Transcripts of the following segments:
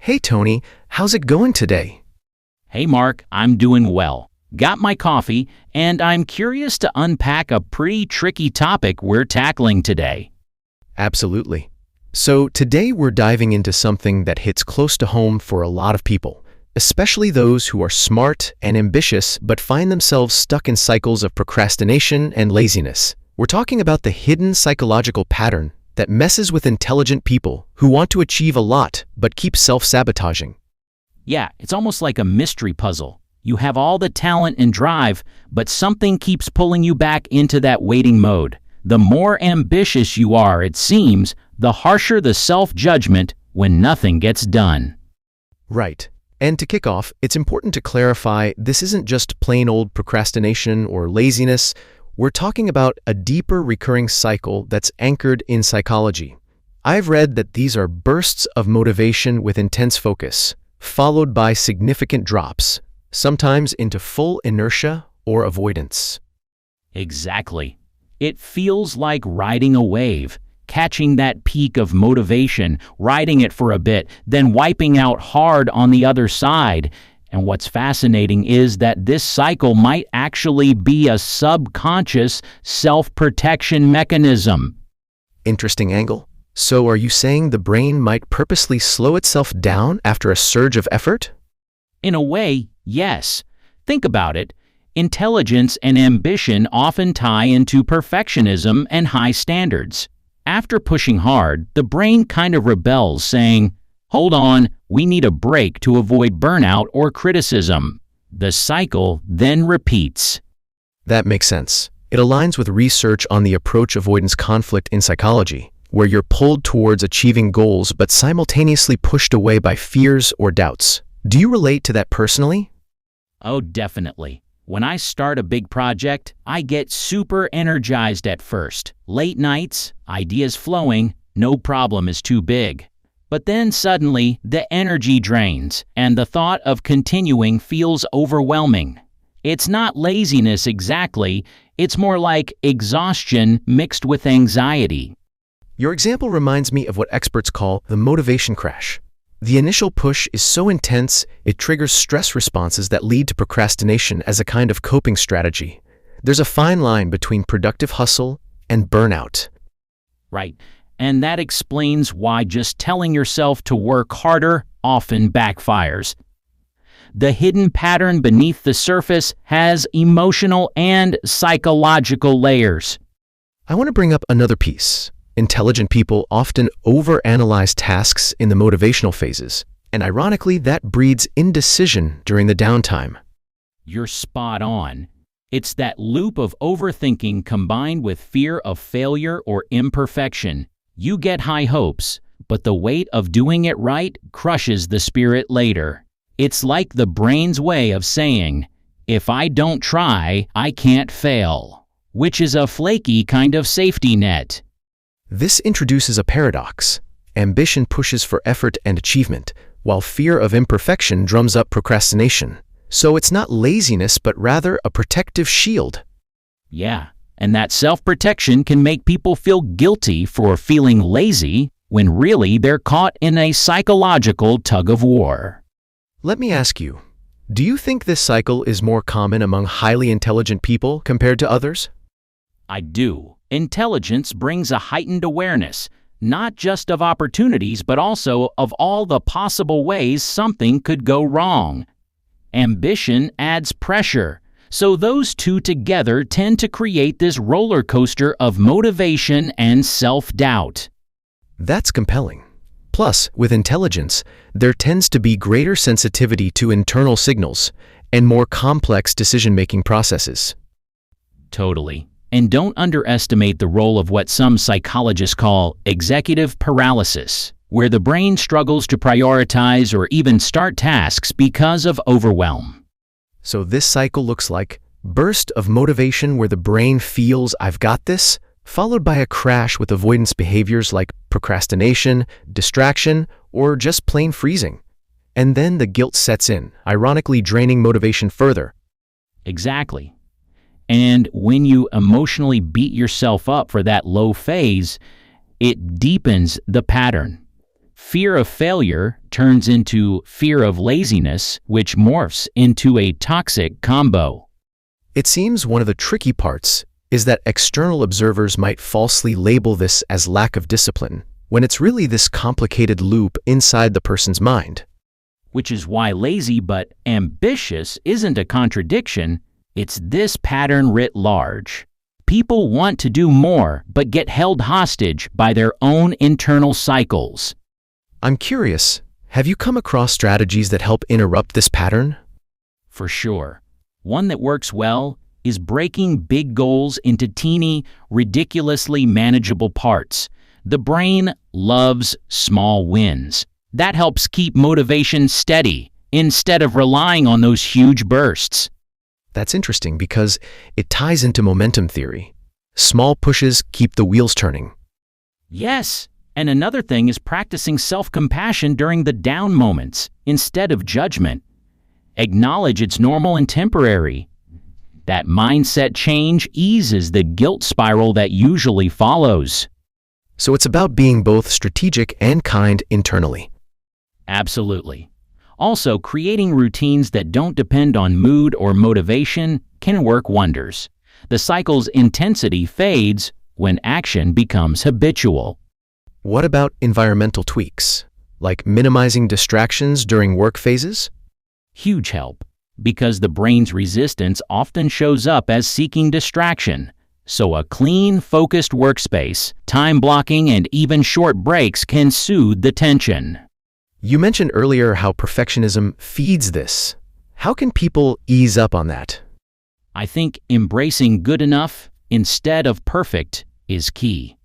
Hey Tony, how's it going today? Hey Mark, I'm doing well. Got my coffee, and I'm curious to unpack a pretty tricky topic we're tackling today. Absolutely. So today we're diving into something that hits close to home for a lot of people, especially those who are smart and ambitious but find themselves stuck in cycles of procrastination and laziness. We're talking about the hidden psychological pattern that messes with intelligent people who want to achieve a lot but keep self-sabotaging. Yeah, it's almost like a mystery puzzle. You have all the talent and drive, but something keeps pulling you back into that waiting mode. The more ambitious you are, it seems, the harsher the self-judgment when nothing gets done. Right. And to kick off, it's important to clarify this isn't just plain old procrastination or laziness. We're talking about a deeper recurring cycle that's anchored in psychology. I've read that these are bursts of motivation with intense focus, followed by significant drops, sometimes into full inertia or avoidance. Exactly. It feels like riding a wave, catching that peak of motivation, riding it for a bit, then wiping out hard on the other side. And what's fascinating is that this cycle might actually be a subconscious self-protection mechanism. Interesting angle. So are you saying the brain might purposely slow itself down after a surge of effort? In a way, yes. Think about it. Intelligence and ambition often tie into perfectionism and high standards. After pushing hard, the brain kind of rebels, saying, "Hold on, we need a break to avoid burnout or criticism." The cycle then repeats. That makes sense. It aligns with research on the approach avoidance conflict in psychology, where you're pulled towards achieving goals but simultaneously pushed away by fears or doubts. Do you relate to that personally? Oh, definitely. When I start a big project, I get super energized at first. Late nights, ideas flowing, no problem is too big. But then suddenly, the energy drains, and the thought of continuing feels overwhelming. It's not laziness exactly, it's more like exhaustion mixed with anxiety. Your example reminds me of what experts call the motivation crash. The initial push is so intense, it triggers stress responses that lead to procrastination as a kind of coping strategy. There's a fine line between productive hustle and burnout. Right. And that explains why just telling yourself to work harder often backfires. The hidden pattern beneath the surface has emotional and psychological layers. I want to bring up another piece. Intelligent people often overanalyze tasks in the motivational phases, and ironically, that breeds indecision during the downtime. You're spot on. It's that loop of overthinking combined with fear of failure or imperfection. You get high hopes, but the weight of doing it right crushes the spirit later. It's like the brain's way of saying, "If I don't try, I can't fail," which is a flaky kind of safety net. This introduces a paradox. Ambition pushes for effort and achievement, while fear of imperfection drums up procrastination. So it's not laziness, but rather a protective shield. Yeah. And that self-protection can make people feel guilty for feeling lazy when really they're caught in a psychological tug-of-war. Let me ask you, do you think this cycle is more common among highly intelligent people compared to others? I do. Intelligence brings a heightened awareness, not just of opportunities, but also of all the possible ways something could go wrong. Ambition adds pressure. So those two together tend to create this roller coaster of motivation and self-doubt. That's compelling. Plus, with intelligence, there tends to be greater sensitivity to internal signals and more complex decision-making processes. Totally. And don't underestimate the role of what some psychologists call executive paralysis, where the brain struggles to prioritize or even start tasks because of overwhelm. So this cycle looks like burst of motivation where the brain feels I've got this, followed by a crash with avoidance behaviors like procrastination, distraction, or just plain freezing. And then the guilt sets in, ironically draining motivation further. Exactly. And when you emotionally beat yourself up for that low phase, it deepens the pattern. Fear of failure turns into fear of laziness, which morphs into a toxic combo. It seems one of the tricky parts is that external observers might falsely label this as lack of discipline, when it's really this complicated loop inside the person's mind. Which is why lazy but ambitious isn't a contradiction, it's this pattern writ large. People want to do more but get held hostage by their own internal cycles. I'm curious, have you come across strategies that help interrupt this pattern? For sure. One that works well is breaking big goals into teeny, ridiculously manageable parts. The brain loves small wins. That helps keep motivation steady instead of relying on those huge bursts. That's interesting because it ties into momentum theory. Small pushes keep the wheels turning. Yes, and another thing is practicing self-compassion during the down moments instead of judgment. Acknowledge it's normal and temporary. That mindset change eases the guilt spiral that usually follows. So it's about being both strategic and kind internally. Absolutely. Also, creating routines that don't depend on mood or motivation can work wonders. The cycle's intensity fades when action becomes habitual. What about environmental tweaks, like minimizing distractions during work phases? Huge help, because the brain's resistance often shows up as seeking distraction. So a clean, focused workspace, time blocking, and even short breaks can soothe the tension. You mentioned earlier how perfectionism feeds this. How can people ease up on that? I think embracing good enough instead of perfect is key.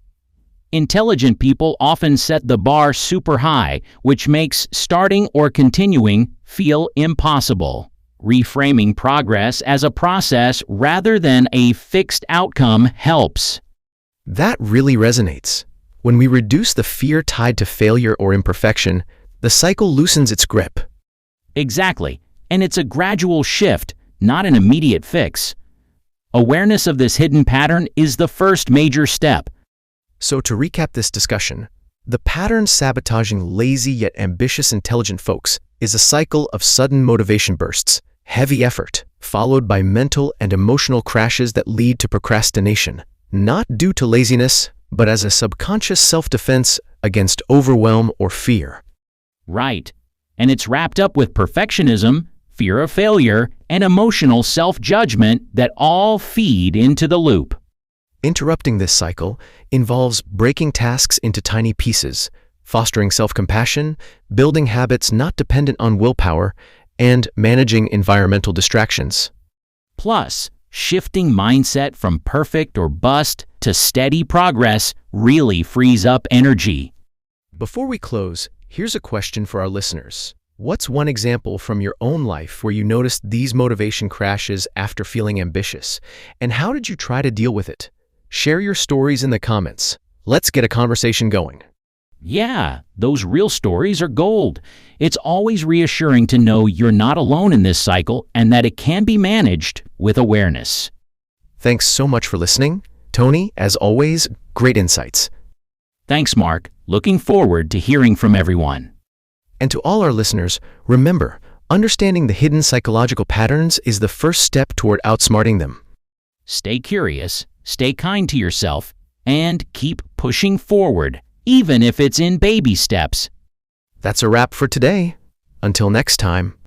Intelligent people often set the bar super high, which makes starting or continuing feel impossible. Reframing progress as a process rather than a fixed outcome helps. That really resonates. When we reduce the fear tied to failure or imperfection, the cycle loosens its grip. Exactly, and it's a gradual shift, not an immediate fix. Awareness of this hidden pattern is the first major step. So to recap this discussion, the pattern sabotaging lazy yet ambitious intelligent folks is a cycle of sudden motivation bursts, heavy effort, followed by mental and emotional crashes that lead to procrastination, not due to laziness, but as a subconscious self-defense against overwhelm or fear. Right, and it's wrapped up with perfectionism, fear of failure, and emotional self-judgment that all feed into the loop. Interrupting this cycle involves breaking tasks into tiny pieces, fostering self-compassion, building habits not dependent on willpower, and managing environmental distractions. Plus, shifting mindset from perfect or bust to steady progress really frees up energy. Before we close, here's a question for our listeners. What's one example from your own life where you noticed these motivation crashes after feeling ambitious? And how did you try to deal with it? Share your stories in the comments. Let's get a conversation going. Yeah, those real stories are gold. It's always reassuring to know you're not alone in this cycle and that it can be managed with awareness. Thanks so much for listening. Tony, as always, great insights. Thanks, Mark. Looking forward to hearing from everyone. And to all our listeners, remember, understanding the hidden psychological patterns is the first step toward outsmarting them. Stay curious, stay kind to yourself, and keep pushing forward, even if it's in baby steps. That's a wrap for today. Until next time.